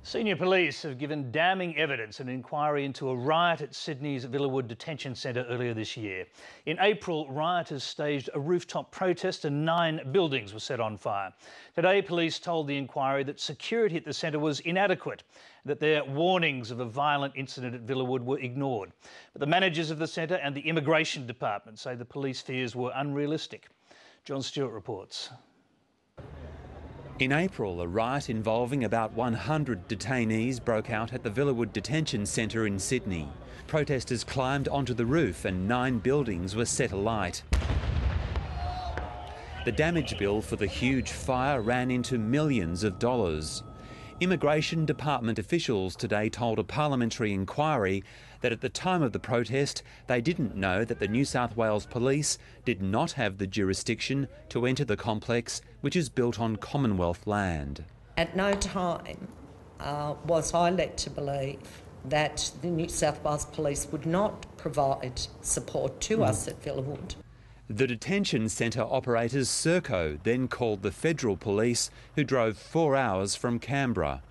Senior police have given damning evidence in an inquiry into a riot at Sydney's Villawood Detention Centre earlier this year. In April, rioters staged a rooftop protest and 9 buildings were set on fire. Today, police told the inquiry that security at the centre was inadequate, that their warnings of a violent incident at Villawood were ignored. But the managers of the centre and the Immigration Department say the police fears were unrealistic. John Stewart reports. In April, a riot involving about 100 detainees broke out at the Villawood Detention Centre in Sydney. Protesters climbed onto the roof and 9 buildings were set alight. The damage bill for the huge fire ran into millions of dollars. Immigration Department officials today told a parliamentary inquiry that at the time of the protest they didn't know that the New South Wales Police did not have the jurisdiction to enter the complex, which is built on Commonwealth land. At no time was I led to believe that the New South Wales Police would not provide support to us at Villawood. The detention centre operators SERCO then called the Federal Police, who drove 4 hours from Canberra.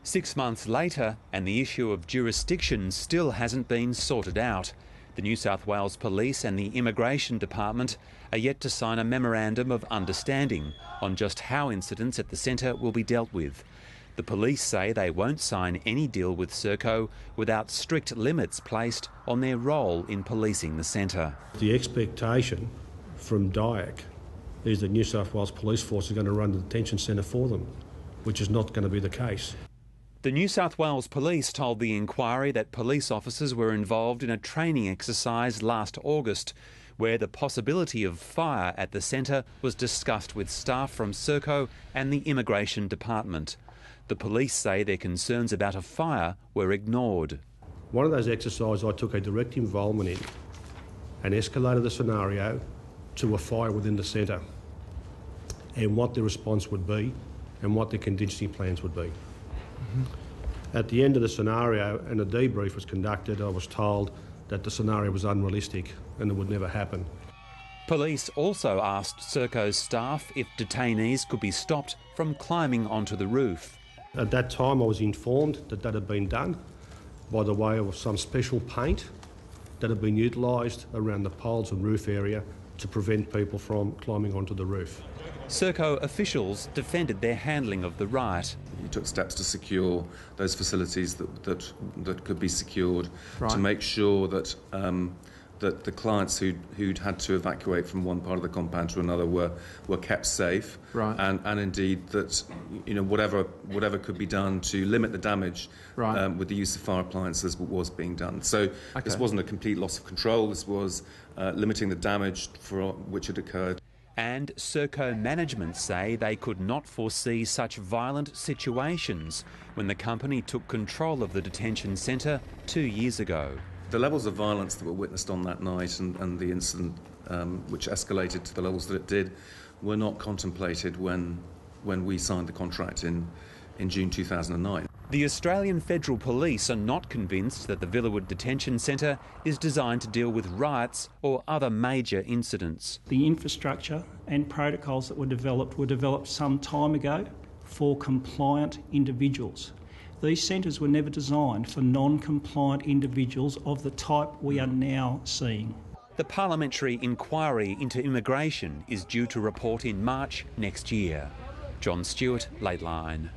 6 months later, and the issue of jurisdiction still hasn't been sorted out. The New South Wales Police and the Immigration Department are yet to sign a memorandum of understanding on just how incidents at the centre will be dealt with. The police say they won't sign any deal with SERCO without strict limits placed on their role in policing the centre. The expectation from DIAC is that New South Wales Police Force are going to run the detention centre for them, which is not going to be the case. The New South Wales Police told the inquiry that police officers were involved in a training exercise last August, where the possibility of fire at the centre was discussed with staff from SERCO and the Immigration Department. The police say their concerns about a fire were ignored. One of those exercises I took a direct involvement in and escalated the scenario to a fire within the centre and what the response would be and what the contingency plans would be. At the end of the scenario and a debrief was conducted, I was told that the scenario was unrealistic and it would never happen. Police also asked SERCO's staff if detainees could be stopped from climbing onto the roof. At that time I was informed that that had been done by the way of some special paint that had been utilised around the poles and roof area to prevent people from climbing onto the roof. SERCO officials defended their handling of the riot. He took steps to secure those facilities that could be secured, right, to make sure that that the clients who'd had to evacuate from one part of the compound to another were kept safe, right, and indeed that whatever could be done to limit the damage, right, with the use of fire appliances was being done. So This wasn't a complete loss of control. This was limiting the damage for which had occurred. And SERCO management say they could not foresee such violent situations when the company took control of the detention centre 2 years ago. The levels of violence that were witnessed on that night and the incident which escalated to the levels that it did were not contemplated when we signed the contract in June 2009. The Australian Federal Police are not convinced that the Villawood Detention Centre is designed to deal with riots or other major incidents. The infrastructure and protocols that were developed some time ago for compliant individuals. These centres were never designed for non-compliant individuals of the type we are now seeing. The parliamentary inquiry into immigration is due to report in March next year. John Stewart, Lateline.